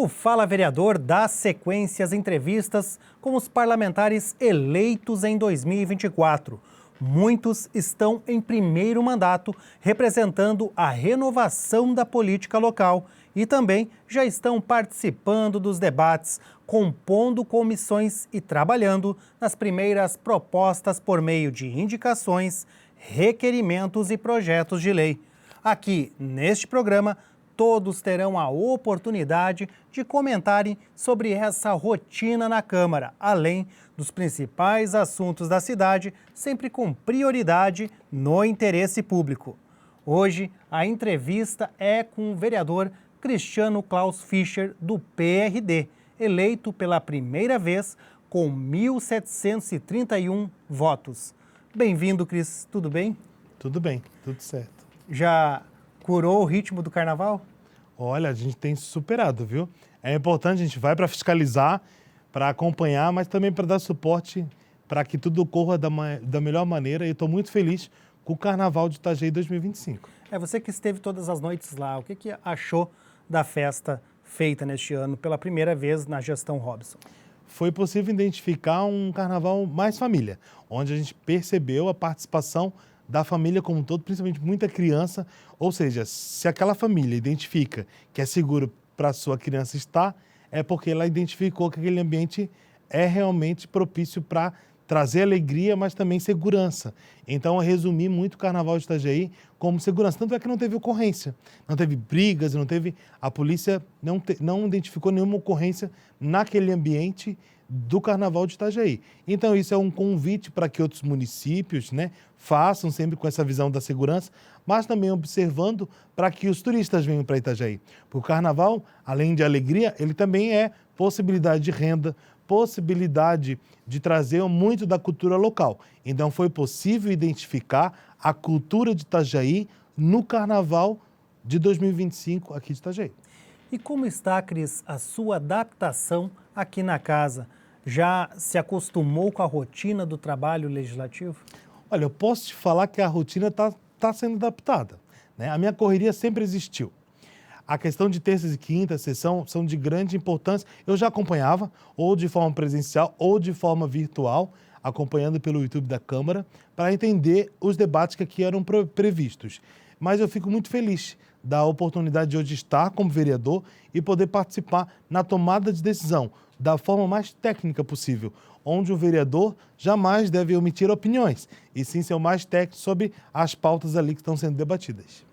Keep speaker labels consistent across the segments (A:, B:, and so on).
A: O Fala Vereador dá sequência às entrevistas com os parlamentares eleitos em 2024. Muitos estão em primeiro mandato, representando a renovação da política local e também já estão participando dos debates, compondo comissões e trabalhando nas primeiras propostas por meio de indicações, requerimentos e projetos de lei. Aqui, neste programa, todos terão a oportunidade de comentarem sobre essa rotina na Câmara, além dos principais assuntos da cidade, sempre com prioridade no interesse público. Hoje, a entrevista é com o vereador Cristiano Klaus Fischer, do PRD, eleito pela primeira vez com 1.731 votos. Bem-vindo, Cris. Tudo bem?
B: Tudo bem, tudo certo.
A: Já curou o ritmo do carnaval?
B: Olha, a gente tem superado, viu? É importante, a gente vai para fiscalizar, para acompanhar, mas também para dar suporte para que tudo ocorra da melhor maneira. E estou muito feliz com o Carnaval de Itajaí 2025.
A: É você que esteve todas as noites lá. O que achou da festa feita neste ano pela primeira vez na gestão Robson?
B: Foi possível identificar um carnaval mais família, onde a gente percebeu a participação da família como um todo, principalmente muita criança. Ou seja, se aquela família identifica que é seguro para a sua criança estar, é porque ela identificou que aquele ambiente é realmente propício para trazer alegria, mas também segurança. Então, eu resumi muito o Carnaval de Itajaí como segurança. Tanto é que não teve ocorrência, não teve brigas, a polícia não identificou nenhuma ocorrência naquele ambiente do Carnaval de Itajaí. Então, isso é um convite para que outros municípios, façam sempre com essa visão da segurança, mas também observando para que os turistas venham para Itajaí. Porque o Carnaval, além de alegria, ele também é possibilidade de renda, possibilidade de trazer muito da cultura local. Então, foi possível identificar a cultura de Itajaí no Carnaval de 2025 aqui de Itajaí.
A: E como está, Cris, a sua adaptação aqui na casa? Já se acostumou com a rotina do trabalho legislativo?
B: Olha, eu posso te falar que a rotina está sendo adaptada, A minha correria sempre existiu. A questão de terças e quintas, sessão, são de grande importância. Eu já acompanhava, ou de forma presencial, ou de forma virtual, acompanhando pelo YouTube da Câmara, para entender os debates que aqui eram previstos. Mas eu fico muito feliz da oportunidade de hoje estar como vereador e poder participar na tomada de decisão da forma mais técnica possível, onde o vereador jamais deve omitir opiniões, e sim ser o mais técnico sobre as pautas ali que estão sendo debatidas.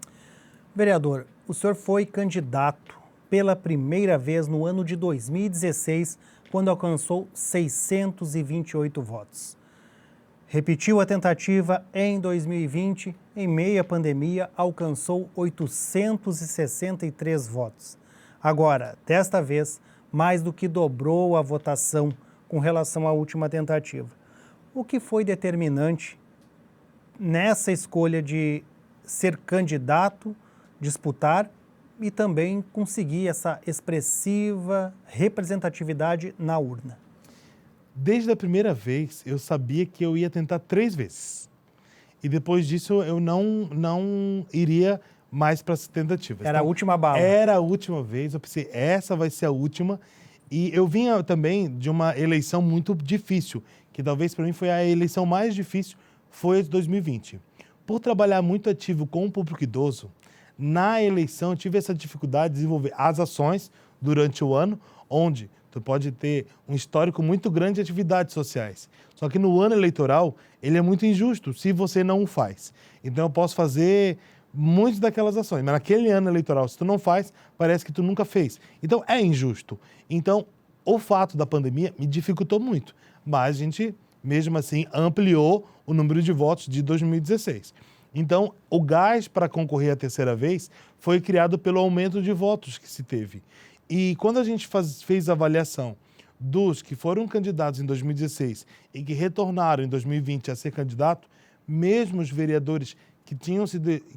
A: Vereador, o senhor foi candidato pela primeira vez no ano de 2016, quando alcançou 628 votos. Repetiu a tentativa em 2020, em meio à pandemia, alcançou 863 votos. Agora, desta vez, mais do que dobrou a votação com relação à última tentativa. O que foi determinante nessa escolha de ser candidato, disputar e também conseguir essa expressiva representatividade na urna?
B: Desde a primeira vez, eu sabia que eu ia tentar 3 vezes. E depois disso, eu não iria mais para as tentativas.
A: Era a última bala.
B: Era a última vez. Eu pensei, essa vai ser a última. E eu vinha também de uma eleição muito difícil, que talvez para mim foi a eleição mais difícil, foi a de 2020. Por trabalhar muito ativo com o público idoso, na eleição eu tive essa dificuldade de desenvolver as ações durante o ano, onde tu pode ter um histórico muito grande de atividades sociais. Só que no ano eleitoral, ele é muito injusto se você não o faz. Então eu posso fazer muitas daquelas ações, mas naquele ano eleitoral, se tu não faz, parece que tu nunca fez. Então é injusto. Então, o fato da pandemia me dificultou muito, mas a gente, mesmo assim, ampliou o número de votos de 2016. Então, o gás para concorrer a terceira vez foi criado pelo aumento de votos que se teve. E quando a gente fez a avaliação dos que foram candidatos em 2016 e que retornaram em 2020 a ser candidato, mesmo os vereadores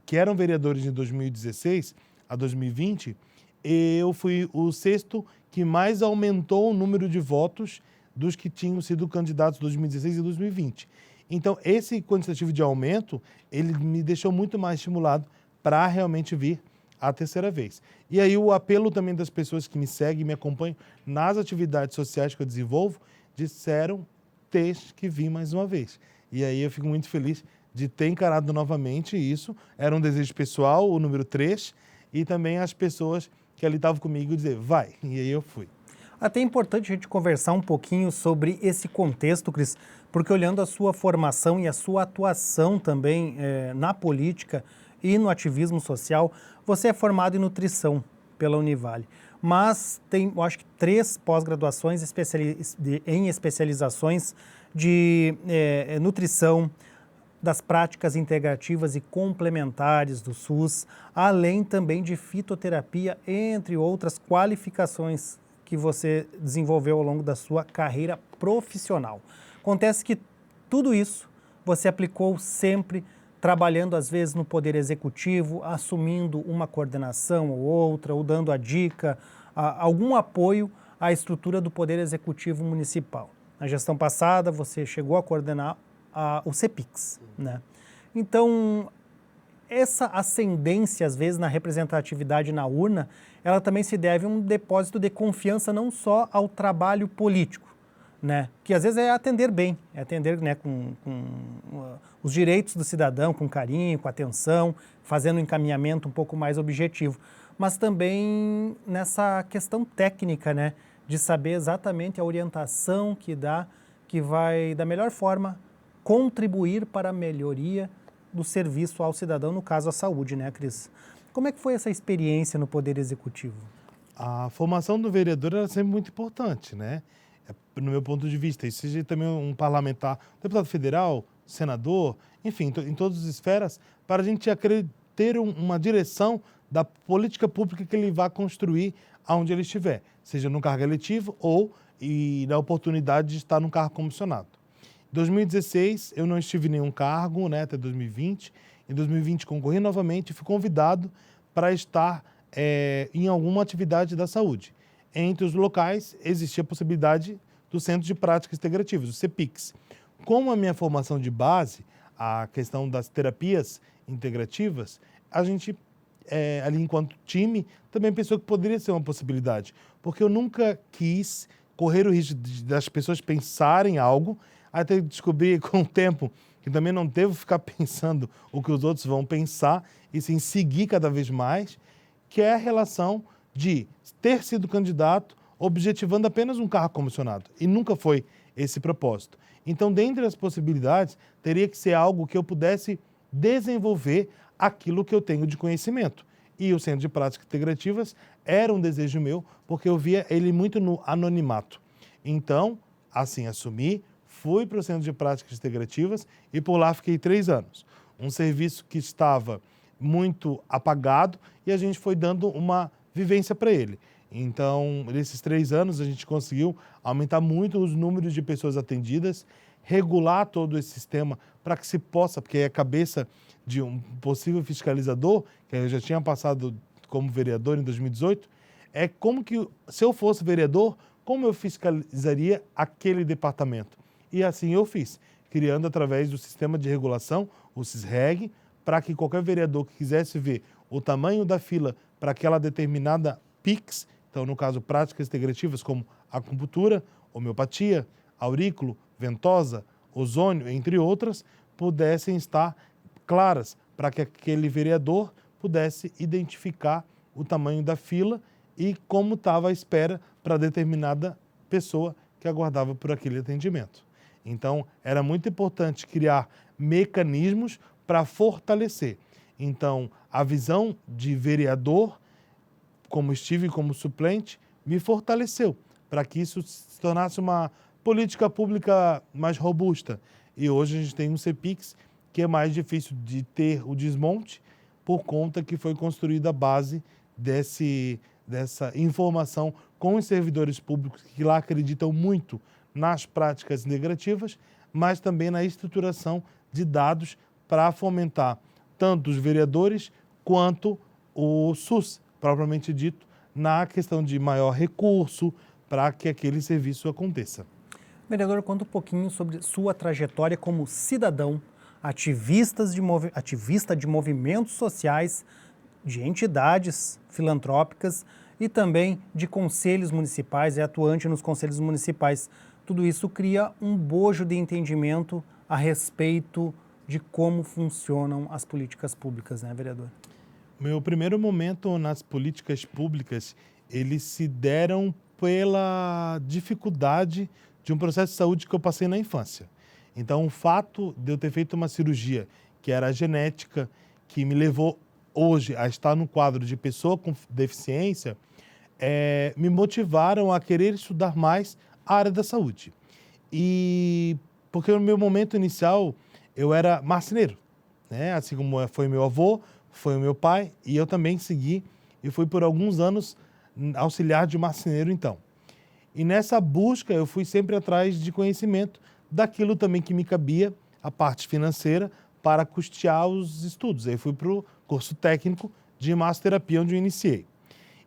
B: que eram vereadores de 2016 a 2020, eu fui o sexto que mais aumentou o número de votos dos que tinham sido candidatos em 2016 e 2020. Então, esse quantitativo de aumento, ele me deixou muito mais estimulado para realmente vir a terceira vez. E aí o apelo também das pessoas que me seguem, me acompanham nas atividades sociais que eu desenvolvo, disseram ter que vir mais uma vez. E aí eu fico muito feliz de ter encarado novamente isso. Era um desejo pessoal, o número 3, e também as pessoas que ali estavam comigo dizer, vai. E aí eu fui.
A: Até é importante a gente conversar um pouquinho sobre esse contexto, Cris, porque olhando a sua formação e a sua atuação também na política e no ativismo social, você é formado em nutrição pela Univale, mas tem, eu acho que 3 pós-graduações em especializações de nutrição, das práticas integrativas e complementares do SUS, além também de fitoterapia, entre outras qualificações que você desenvolveu ao longo da sua carreira profissional. Acontece que tudo isso você aplicou sempre trabalhando às vezes no Poder Executivo, assumindo uma coordenação ou outra, ou dando a dica, algum apoio à estrutura do Poder Executivo Municipal. Na gestão passada você chegou a coordenar o CEPIX, né? Então, essa ascendência, às vezes, na representatividade na urna, ela também se deve a um depósito de confiança não só ao trabalho político, né? Que às vezes é atender bem, é atender, né, com os direitos do cidadão, com carinho, com atenção, fazendo um encaminhamento um pouco mais objetivo, mas também nessa questão técnica, né, de saber exatamente a orientação que dá, que vai, da melhor forma, contribuir para a melhoria do serviço ao cidadão, no caso a saúde, né, Cris? Como é que foi essa experiência no Poder Executivo?
B: A formação do vereador era sempre muito importante, né? No meu ponto de vista, e seja também um parlamentar, deputado federal, senador, enfim, em todas as esferas, para a gente ter uma direção da política pública que ele vai construir aonde ele estiver, seja no cargo eletivo ou na oportunidade de estar num cargo comissionado. Em 2016, eu não estive em nenhum cargo, né, até 2020. Em 2020, concorri novamente e fui convidado para estar em alguma atividade da saúde. Entre os locais, existia a possibilidade do Centro de Práticas Integrativas, o CEPIX. Como a minha formação de base, a questão das terapias integrativas, a gente, ali enquanto time, também pensou que poderia ser uma possibilidade. Porque eu nunca quis correr o risco das pessoas pensarem algo, até descobrir com o tempo que também não devo ficar pensando o que os outros vão pensar, e sim seguir cada vez mais, que é a relação de ter sido candidato objetivando apenas um cargo comissionado. E nunca foi esse propósito. Então, dentre as possibilidades, teria que ser algo que eu pudesse desenvolver aquilo que eu tenho de conhecimento. E o Centro de Práticas Integrativas era um desejo meu, porque eu via ele muito no anonimato. Então, assim, assumi, fui para o Centro de Práticas Integrativas e por lá fiquei 3 anos. Um serviço que estava muito apagado e a gente foi dando uma vivência para ele. Então, nesses 3 anos, a gente conseguiu aumentar muito os números de pessoas atendidas, regular todo esse sistema para que se possa, porque é a cabeça de um possível fiscalizador, que eu já tinha passado como vereador em 2018, é como que, se eu fosse vereador, como eu fiscalizaria aquele departamento. E assim eu fiz, criando através do sistema de regulação, o SISREG, para que qualquer vereador que quisesse ver o tamanho da fila para aquela determinada PIX, então no caso práticas integrativas como acupuntura, homeopatia, aurículo, ventosa, ozônio, entre outras, pudessem estar claras para que aquele vereador pudesse identificar o tamanho da fila e como estava a espera para determinada pessoa que aguardava por aquele atendimento. Então, era muito importante criar mecanismos para fortalecer. Então, a visão de vereador, como estive como suplente, me fortaleceu para que isso se tornasse uma política pública mais robusta. E hoje a gente tem um CEPIX que é mais difícil de ter o desmonte por conta que foi construída a base dessa informação com os servidores públicos que lá acreditam muito nas práticas integrativas, mas também na estruturação de dados para fomentar tanto os vereadores quanto o SUS, propriamente dito, na questão de maior recurso para que aquele serviço aconteça.
A: Vereador, conta um pouquinho sobre sua trajetória como cidadão, ativista de movimentos sociais de entidades filantrópicas e também de conselhos municipais, é atuante nos conselhos municipais. Tudo isso cria um bojo de entendimento a respeito de como funcionam as políticas públicas, né, vereador?
B: Meu primeiro momento nas políticas públicas, eles se deram pela dificuldade de um processo de saúde que eu passei na infância. Então, o fato de eu ter feito uma cirurgia que era genética, que me levou hoje a estar no quadro de pessoa com deficiência, me motivaram a querer estudar mais a área da saúde. E porque no meu momento inicial eu era marceneiro, né? Assim como foi meu avô, foi o meu pai, e eu também segui e fui por alguns anos auxiliar de marceneiro então. E nessa busca eu fui sempre atrás de conhecimento daquilo também que me cabia, a parte financeira, para custear os estudos. Aí fui para o curso técnico de massoterapia, onde eu iniciei.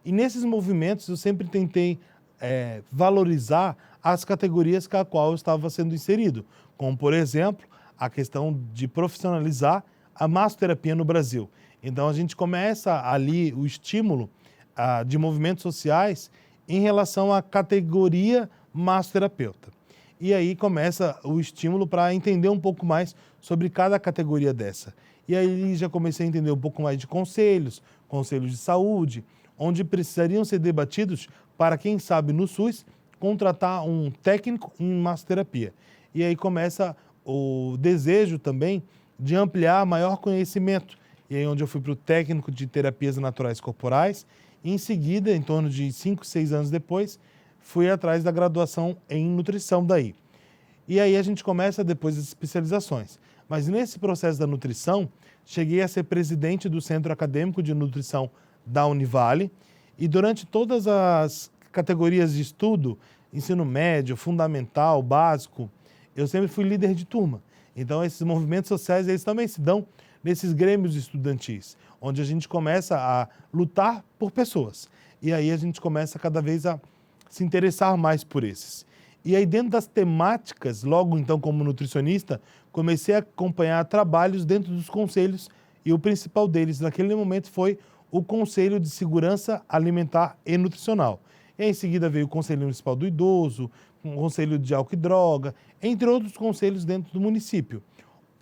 B: E nesses movimentos eu sempre tentei valorizar as categorias com a qual eu estava sendo inserido, como, por exemplo, a questão de profissionalizar a massoterapia no Brasil. Então, a gente começa ali o estímulo de movimentos sociais em relação à categoria massoterapeuta. E aí começa o estímulo para entender um pouco mais sobre cada categoria dessa. E aí já comecei a entender um pouco mais de conselhos de saúde, onde precisariam ser debatidos para, quem sabe, no SUS, contratar um técnico em massoterapia. E aí começa o desejo também de ampliar maior conhecimento. E aí onde eu fui para o técnico de terapias naturais corporais, e em seguida, em torno de 5, 6 anos depois, fui atrás da graduação em nutrição daí. E aí a gente começa depois as especializações. Mas nesse processo da nutrição, cheguei a ser presidente do Centro Acadêmico de Nutrição da Univale, e durante todas as categorias de estudo, ensino médio, fundamental, básico, eu sempre fui líder de turma. Então, esses movimentos sociais, eles também se dão nesses grêmios estudantis, onde a gente começa a lutar por pessoas. E aí a gente começa cada vez a se interessar mais por esses. E aí, dentro das temáticas, logo então como nutricionista, comecei a acompanhar trabalhos dentro dos conselhos, e o principal deles naquele momento foi o Conselho de Segurança Alimentar e Nutricional. E aí, em seguida veio o Conselho Municipal do Idoso, o Conselho de Álcool e Droga, entre outros conselhos dentro do município.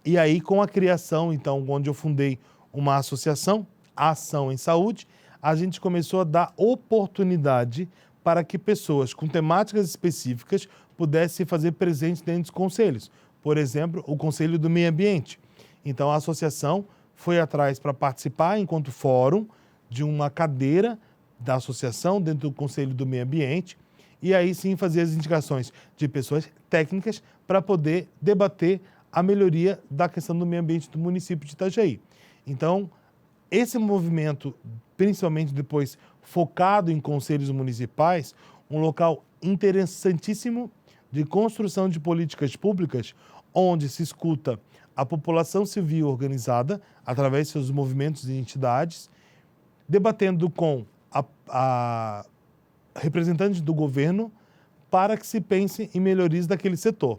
B: E aí, com a criação, então, onde eu fundei uma associação, a Ação em Saúde, a gente começou a dar oportunidade para que pessoas com temáticas específicas pudessem fazer presente dentro dos conselhos. Por exemplo, o Conselho do Meio Ambiente. Então, a associação foi atrás para participar, enquanto fórum, de uma cadeira da associação dentro do Conselho do Meio Ambiente, e aí sim fazer as indicações de pessoas técnicas para poder debater a melhoria da questão do meio ambiente do município de Itajaí. Então, esse movimento, principalmente depois focado em conselhos municipais, um local interessantíssimo de construção de políticas públicas, onde se escuta a população civil organizada, através de seus movimentos e entidades, debatendo com a representantes do governo para que se pense em melhorias daquele setor.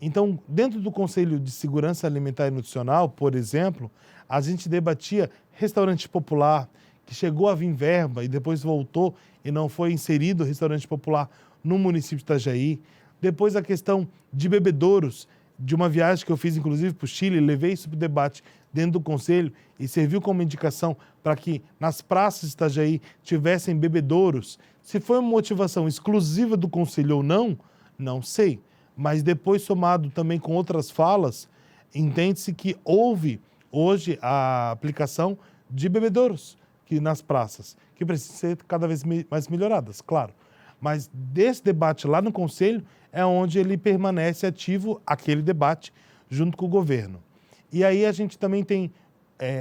B: Então, dentro do Conselho de Segurança Alimentar e Nutricional, por exemplo, a gente debatia restaurante popular, que chegou a vir verba e depois voltou e não foi inserido restaurante popular no município de Itajaí. Depois a questão de bebedouros, de uma viagem que eu fiz inclusive para o Chile, levei isso para o debate dentro do Conselho e serviu como indicação para que nas praças de Itajaí tivessem bebedouros. Se foi uma motivação exclusiva do Conselho ou não, não sei. Mas depois, somado também com outras falas, entende-se que houve hoje a aplicação de bebedouros nas praças, que precisam ser cada vez mais melhoradas, claro. Mas desse debate lá no Conselho é onde ele permanece ativo, aquele debate, junto com o governo. E aí a gente também tem,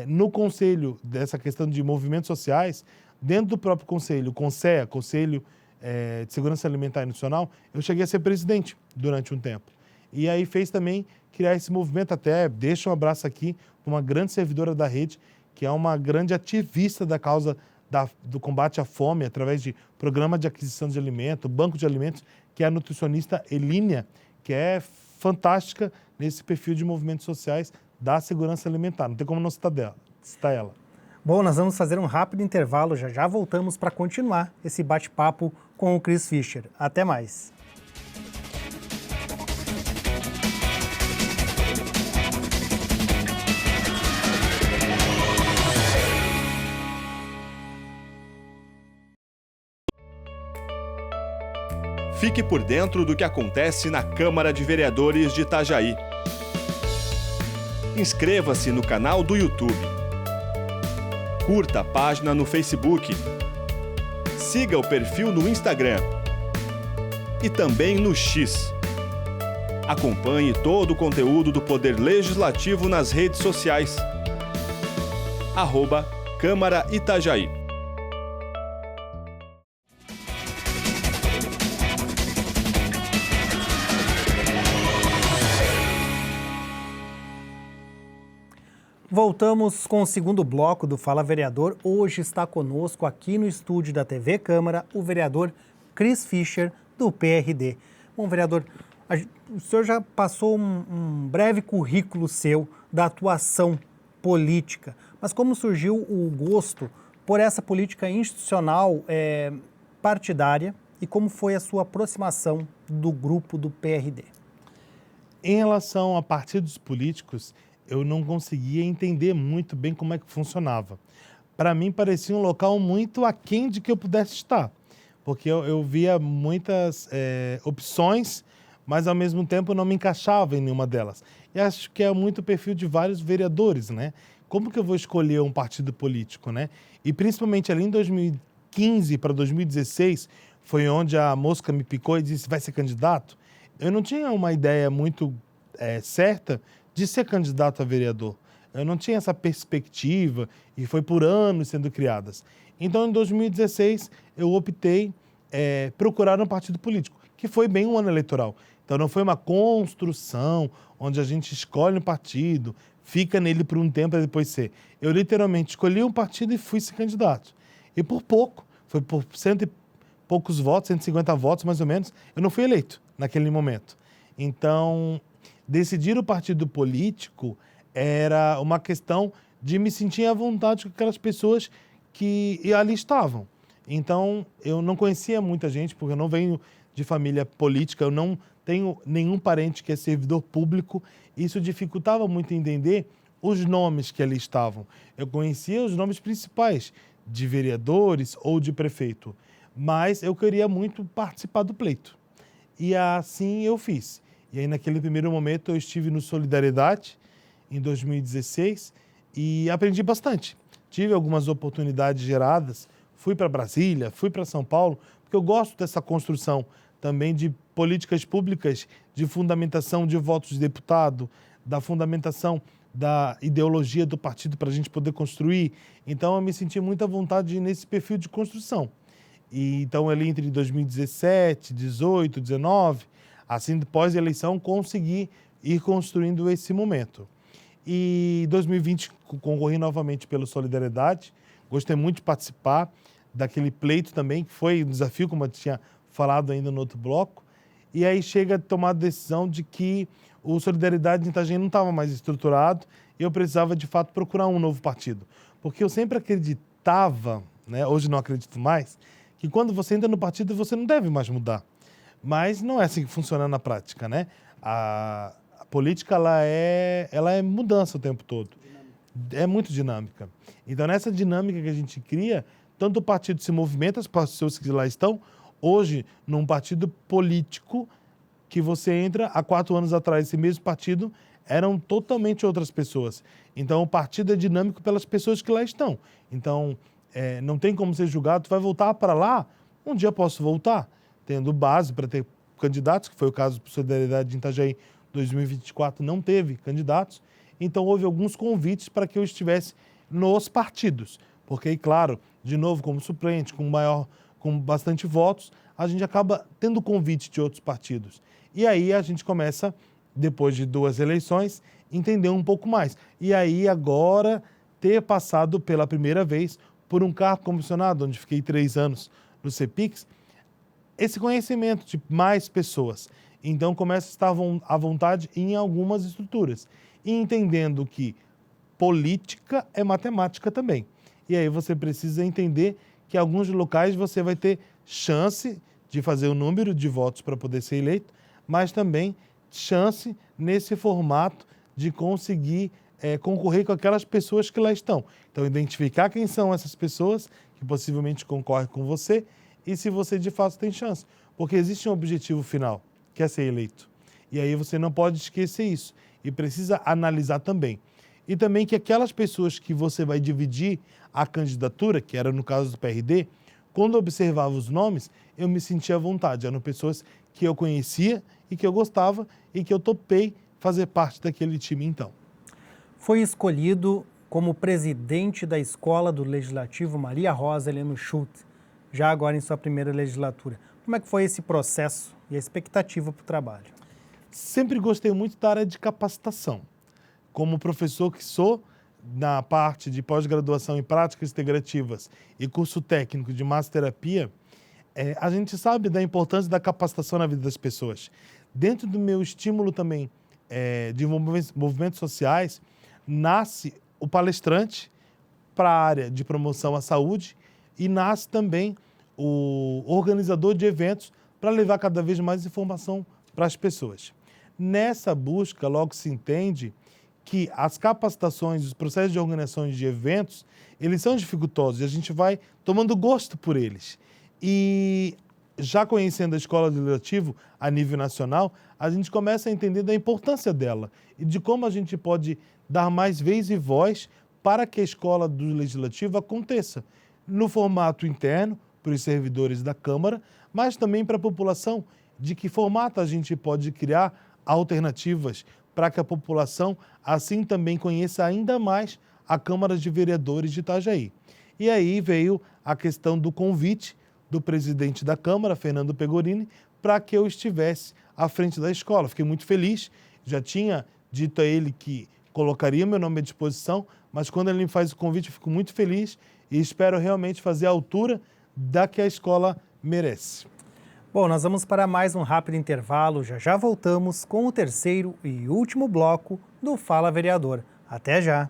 B: no Conselho, dessa questão de movimentos sociais, dentro do próprio Conselho, o CONSEA, Conselho de Segurança Alimentar e Nutricional, eu cheguei a ser presidente durante um tempo. E aí fez também criar esse movimento, até deixo um abraço aqui para uma grande servidora da rede, que é uma grande ativista da causa do combate à fome, através de programa de aquisição de alimento, banco de alimentos, que é a nutricionista Elínia, que é fantástica nesse perfil de movimentos sociais da segurança alimentar. Não tem como não citar ela.
A: Bom, nós vamos fazer um rápido intervalo, já já voltamos para continuar esse bate-papo com o Chris Fischer. Até mais.
C: Fique por dentro do que acontece na Câmara de Vereadores de Itajaí. Inscreva-se no canal do YouTube. Curta a página no Facebook. Siga o perfil no Instagram. E também no X. Acompanhe todo o conteúdo do Poder Legislativo nas redes sociais. @Câmara Itajaí.
A: Voltamos com o segundo bloco do Fala Vereador. Hoje está conosco aqui no estúdio da TV Câmara o vereador Chris Fischer, do PRD. Bom, vereador, o senhor já passou um breve currículo seu da atuação política, mas como surgiu o gosto por essa política institucional partidária e como foi a sua aproximação do grupo do PRD?
B: Em relação a partidos políticos, eu não conseguia entender muito bem como é que funcionava. Para mim, parecia um local muito aquém de que eu pudesse estar, porque eu via muitas opções, mas ao mesmo tempo eu não me encaixava em nenhuma delas. E acho que é muito o perfil de vários vereadores, né? Como que eu vou escolher um partido político, né? E principalmente ali em 2015 para 2016, foi onde a mosca me picou e disse, vai ser candidato? Eu não tinha uma ideia muito certa de ser candidato a vereador. Eu não tinha essa perspectiva e foi por anos sendo criadas. Então, em 2016, eu optei procurar um partido político, que foi bem um ano eleitoral. Então, não foi uma construção onde a gente escolhe um partido, fica nele por um tempo e depois ser. Eu literalmente escolhi um partido e fui ser candidato. E por pouco, foi por cento e poucos votos, 150 votos mais ou menos, eu não fui eleito naquele momento. Então, decidir o partido político era uma questão de me sentir à vontade com aquelas pessoas que ali estavam. Então, eu não conhecia muita gente, porque eu não venho de família política, eu não tenho nenhum parente que é servidor público. Isso dificultava muito entender os nomes que ali estavam. Eu conhecia os nomes principais de vereadores ou de prefeito, mas eu queria muito participar do pleito. E assim eu fiz. E aí, naquele primeiro momento, eu estive no Solidariedade, em 2016, e aprendi bastante. Tive algumas oportunidades geradas, fui para Brasília, fui para São Paulo, porque eu gosto dessa construção também de políticas públicas, de fundamentação de votos de deputado, da fundamentação da ideologia do partido para a gente poder construir. Então, eu me senti muito à vontade nesse perfil de construção. E, então, ali entre 2017, 18, 19... assim, pós-eleição, consegui ir construindo esse momento. E em 2020, concorri novamente pelo Solidariedade. Gostei muito de participar daquele pleito também, que foi um desafio, como eu tinha falado ainda no outro bloco. E aí chega a tomar a decisão de que o Solidariedade de Itajaí não estava mais estruturado e eu precisava, de fato, procurar um novo partido. Porque eu sempre acreditava, né, hoje não acredito mais, que quando você entra no partido, você não deve mais mudar. Mas não é assim que funciona na prática, né? A política, ela é mudança o tempo todo. É muito dinâmica. Então, nessa dinâmica que a gente cria, tanto o partido se movimenta, as pessoas que lá estão, hoje, num partido político que você entra, há 4 anos atrás, esse mesmo partido eram totalmente outras pessoas. Então, o partido é dinâmico pelas pessoas que lá estão. Então, não tem como ser julgado, tu vai voltar para lá, um dia eu posso voltar, tendo base para ter candidatos, que foi o caso do Solidariedade de Itajaí 2024, não teve candidatos. Então, houve alguns convites para que eu estivesse nos partidos. Porque, claro, de novo, como suplente, com bastante votos, a gente acaba tendo convite de outros partidos. E aí a gente começa, depois de 2 eleições, entender um pouco mais. E aí, agora, ter passado pela primeira vez por um cargo comissionado, onde fiquei 3 anos no CEPIX, esse conhecimento de mais pessoas. Então, começa a estar à vontade em algumas estruturas. E entendendo que política é matemática também. E aí você precisa entender que em alguns locais você vai ter chance de fazer o número de votos para poder ser eleito, mas também chance nesse formato de conseguir concorrer com aquelas pessoas que lá estão. Então, identificar quem são essas pessoas que possivelmente concorrem com você e se você de fato tem chance. Porque existe um objetivo final, que é ser eleito. E aí você não pode esquecer isso. E precisa analisar também. E também que aquelas pessoas que você vai dividir a candidatura, que era no caso do PRD, quando eu observava os nomes, eu me sentia à vontade. Eram pessoas que eu conhecia e que eu gostava e que eu topei fazer parte daquele time então.
A: Foi escolhido como presidente da Escola do Legislativo Maria Rosa Heleno Schulte, já agora em sua primeira legislatura. Como é que foi esse processo e a expectativa para o trabalho?
B: Sempre gostei muito da área de capacitação. Como professor que sou, na parte de pós-graduação em práticas integrativas e curso técnico de massoterapia, a gente sabe da importância da capacitação na vida das pessoas. Dentro do meu estímulo também de movimentos sociais, nasce o palestrante para a área de promoção à saúde e nasce também o organizador de eventos para levar cada vez mais informação para as pessoas. Nessa busca, logo se entende que as capacitações, os processos de organização de eventos, eles são dificultosos e a gente vai tomando gosto por eles. E já conhecendo a Escola do Legislativo a nível nacional, a gente começa a entender da importância dela e de como a gente pode dar mais vez e voz para que a Escola do Legislativo aconteça no formato interno, para os servidores da Câmara, mas também para a população, de que formato a gente pode criar alternativas para que a população assim também conheça ainda mais a Câmara de Vereadores de Itajaí. E aí veio a questão do convite do presidente da Câmara, Fernando Pegorini, para que eu estivesse à frente da escola. Fiquei muito feliz, já tinha dito a ele que colocaria meu nome à disposição, mas quando ele me faz o convite eu fico muito feliz e espero realmente fazer a altura da que a escola merece.
A: Bom, nós vamos para mais um rápido intervalo, já voltamos com o terceiro e último bloco do Fala Vereador. Até já!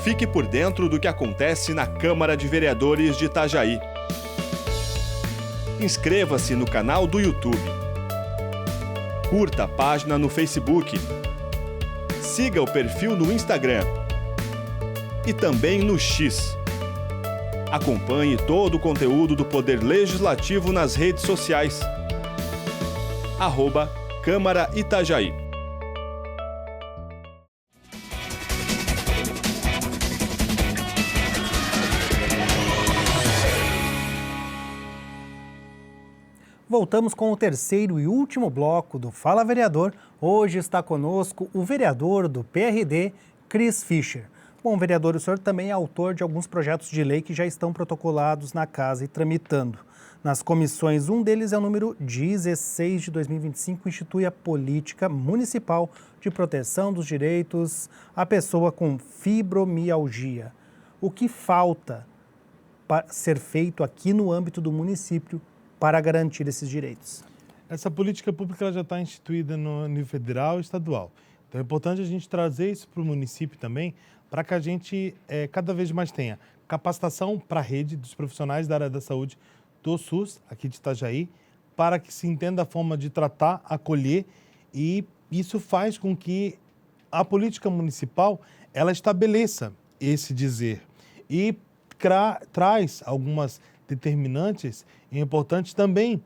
C: Fique por dentro do que acontece na Câmara de Vereadores de Itajaí. Inscreva-se no canal do YouTube. Curta a página no Facebook. Siga o perfil no Instagram. E também no X. Acompanhe todo o conteúdo do Poder Legislativo nas redes sociais. @Câmara Itajaí.
A: Voltamos com o terceiro e último bloco do Fala Vereador. Hoje está conosco o vereador do PRD, Cris Fischer. Bom, vereador, o senhor também é autor de alguns projetos de lei que já estão protocolados na casa e tramitando. Nas comissões, um deles é o número 16 de 2025, institui a Política Municipal de Proteção dos Direitos à Pessoa com Fibromialgia. O que falta para ser feito aqui no âmbito do município para garantir esses direitos?
B: Essa política pública ela já está instituída no nível federal e estadual. Então é importante a gente trazer isso para o município também, para que a gente cada vez mais tenha capacitação para a rede dos profissionais da área da saúde do SUS, aqui de Itajaí, para que se entenda a forma de tratar, acolher, e isso faz com que a política municipal ela estabeleça esse dizer e traz algumas determinantes e importantes também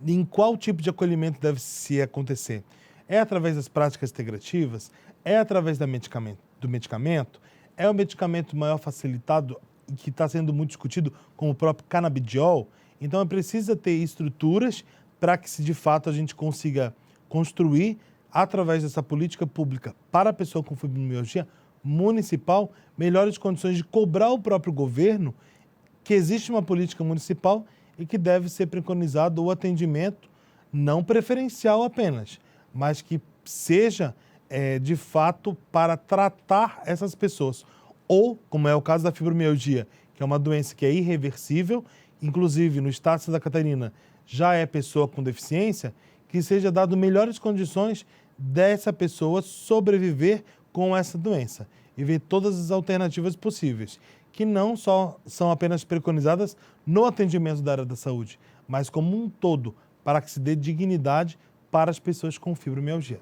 B: em qual tipo de acolhimento deve se acontecer. É através das práticas integrativas? É através do medicamento? É o medicamento maior facilitado que está sendo muito discutido como o próprio canabidiol? Então, precisa ter estruturas para que, se de fato, a gente consiga construir, através dessa política pública para a pessoa com fibromialgia municipal, melhores condições de cobrar o próprio governo que existe uma política municipal e que deve ser preconizado o atendimento não preferencial apenas, mas que seja, de fato, para tratar essas pessoas. Ou, como é o caso da fibromialgia, que é uma doença que é irreversível, inclusive no estado de Santa Catarina já é pessoa com deficiência, que seja dado melhores condições dessa pessoa sobreviver com essa doença e ver todas as alternativas possíveis, que não só são apenas preconizadas no atendimento da área da saúde, mas como um todo, para que se dê dignidade para as pessoas com fibromialgia.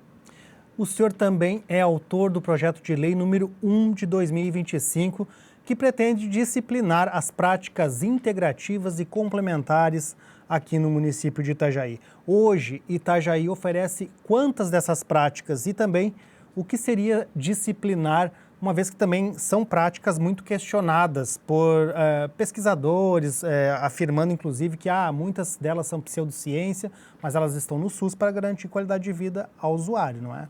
A: O senhor também é autor do projeto de lei número 1 de 2025, que pretende disciplinar as práticas integrativas e complementares aqui no município de Itajaí. Hoje, Itajaí oferece quantas dessas práticas e também o que seria disciplinar, uma vez que também são práticas muito questionadas por pesquisadores, afirmando inclusive que muitas delas são pseudociência, mas elas estão no SUS para garantir qualidade de vida ao usuário, não é?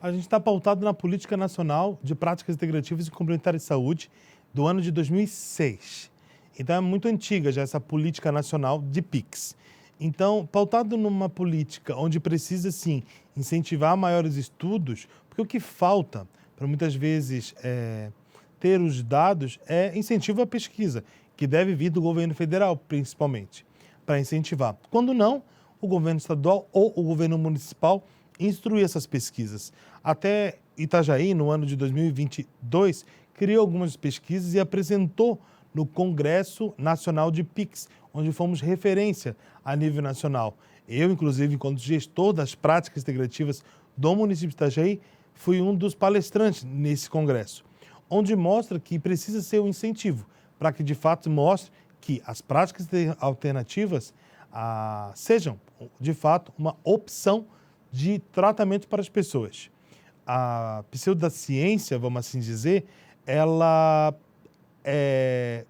B: A gente está pautado na Política Nacional de Práticas Integrativas e Complementares de Saúde do ano de 2006. Então, é muito antiga já essa política nacional de PICs. Então, pautado numa política onde precisa, sim, incentivar maiores estudos, porque o que falta, para muitas vezes ter os dados, é incentivo à pesquisa, que deve vir do governo federal, principalmente, para incentivar. Quando não, o governo estadual ou o governo municipal instruir essas pesquisas. Até Itajaí, no ano de 2022, criou algumas pesquisas e apresentou no Congresso Nacional de PICs, onde fomos referência a nível nacional. Eu, inclusive, enquanto gestor das práticas integrativas do município de Itajaí, fui um dos palestrantes nesse congresso, onde mostra que precisa ser um incentivo, para que, de fato, mostre que as práticas alternativas sejam, de fato, uma opção de tratamento para as pessoas. A pseudociência, vamos assim dizer, ela é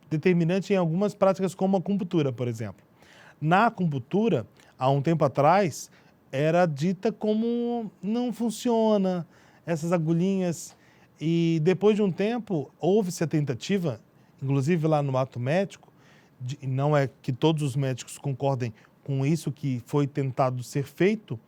B: determinante em algumas práticas como a acupuntura, por exemplo. Na acupuntura, há um tempo atrás, era dita como não funciona, essas agulhinhas. E depois de um tempo, houve-se a tentativa, inclusive lá no ato médico, não é que todos os médicos concordem com isso que foi tentado ser feito,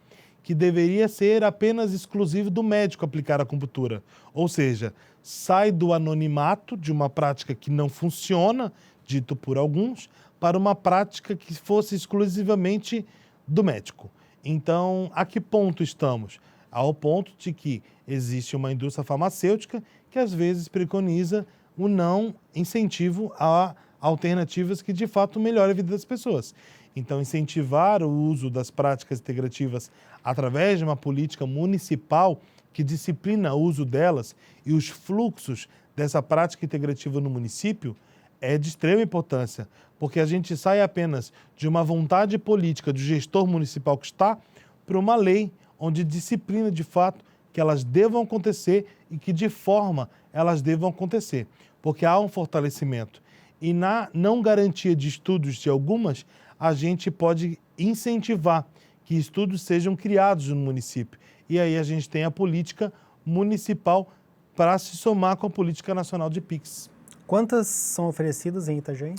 B: que deveria ser apenas exclusivo do médico aplicar a acupuntura. Ou seja, sai do anonimato de uma prática que não funciona, dito por alguns, para uma prática que fosse exclusivamente do médico. Então, a que ponto estamos? Ao ponto de que existe uma indústria farmacêutica que às vezes preconiza o não incentivo a alternativas que de fato melhorem a vida das pessoas. Então, incentivar o uso das práticas integrativas através de uma política municipal que disciplina o uso delas e os fluxos dessa prática integrativa no município é de extrema importância, porque a gente sai apenas de uma vontade política do gestor municipal que está para uma lei onde disciplina de fato que elas devam acontecer e que de forma elas devam acontecer, porque há um fortalecimento. E na não garantia de estudos de algumas, a gente pode incentivar que estudos sejam criados no município. E aí a gente tem a política municipal para se somar com a política nacional de PICs.
A: Quantas são oferecidas em Itajaí?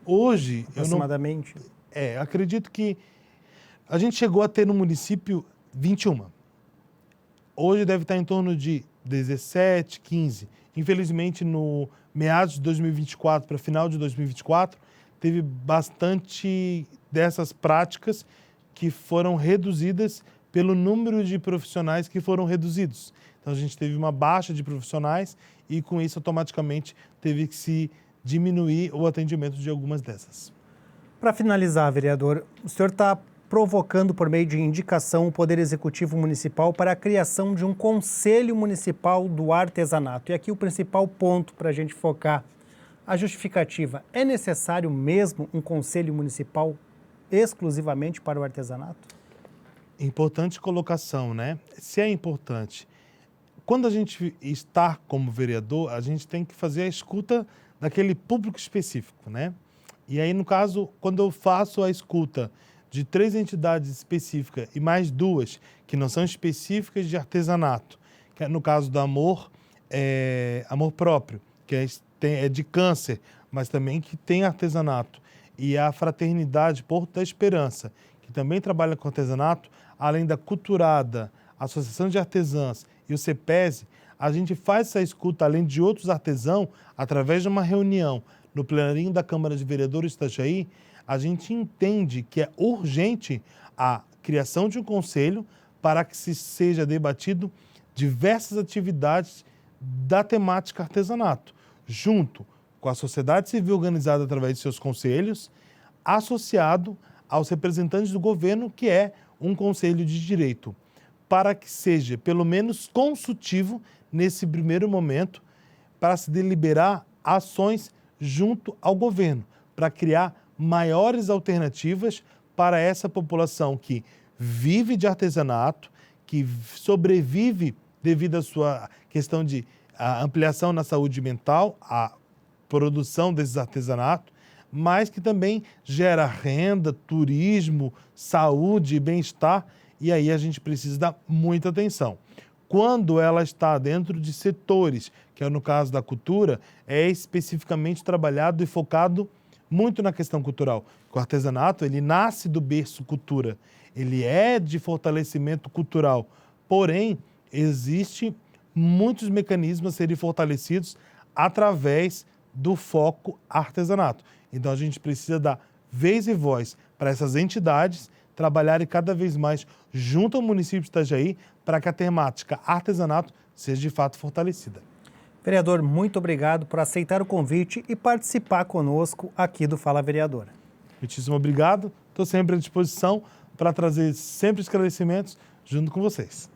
B: Hoje,
A: aproximadamente?
B: Acredito que a gente chegou a ter no município 21. Hoje deve estar em torno de 17, 15. Infelizmente, no meados de 2024 para final de 2024, teve bastante dessas práticas que foram reduzidas pelo número de profissionais que foram reduzidos. Então, a gente teve uma baixa de profissionais e, com isso, automaticamente, teve que se diminuir o atendimento de algumas dessas.
A: Para finalizar, vereador, o senhor está provocando, por meio de indicação, o Poder Executivo Municipal para a criação de um Conselho Municipal do Artesanato. E aqui o principal ponto para a gente focar, a justificativa. É necessário mesmo um Conselho Municipal exclusivamente para o artesanato?
B: Importante colocação, né? Se é importante. Quando a gente está como vereador, a gente tem que fazer a escuta daquele público específico, né? E aí, no caso, quando eu faço a escuta de 3 entidades específicas e mais 2 que não são específicas de artesanato, que é no caso do Amor Próprio, que é de câncer, mas também que tem artesanato, e a Fraternidade Porto da Esperança, que também trabalha com artesanato, além da Culturada, a Associação de Artesãs e o CEPESE, a gente faz essa escuta, além de outros artesãos, através de uma reunião no plenarinho da Câmara de Vereadores de Itajaí, a gente entende que é urgente a criação de um conselho para que se seja debatido diversas atividades da temática artesanato, junto com a sociedade civil organizada através de seus conselhos, associado aos representantes do governo, que é um conselho de direito, para que seja pelo menos consultivo nesse primeiro momento, para se deliberar ações junto ao governo, para criar maiores alternativas para essa população que vive de artesanato, que sobrevive devido à sua questão de ampliação na saúde mental, a produção desses artesanatos, mas que também gera renda, turismo, saúde e bem-estar, e aí a gente precisa dar muita atenção. Quando ela está dentro de setores, que é no caso da cultura, é especificamente trabalhado e focado muito na questão cultural. O artesanato, ele nasce do berço cultura, ele é de fortalecimento cultural, porém, existem muitos mecanismos a serem fortalecidos através do foco artesanato. Então, a gente precisa dar vez e voz para essas entidades trabalharem cada vez mais junto ao município de Itajaí para que a temática artesanato seja de fato fortalecida.
A: Vereador, muito obrigado por aceitar o convite e participar conosco aqui do Fala Vereadora.
B: Muitíssimo obrigado. Estou sempre à disposição para trazer sempre esclarecimentos junto com vocês.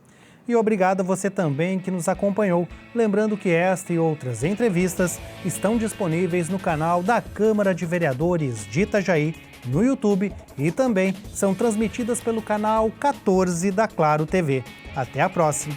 A: E obrigado a você também que nos acompanhou. Lembrando que esta e outras entrevistas estão disponíveis no canal da Câmara de Vereadores de Itajaí, no YouTube, e também são transmitidas pelo canal 14 da Claro TV. Até a próxima!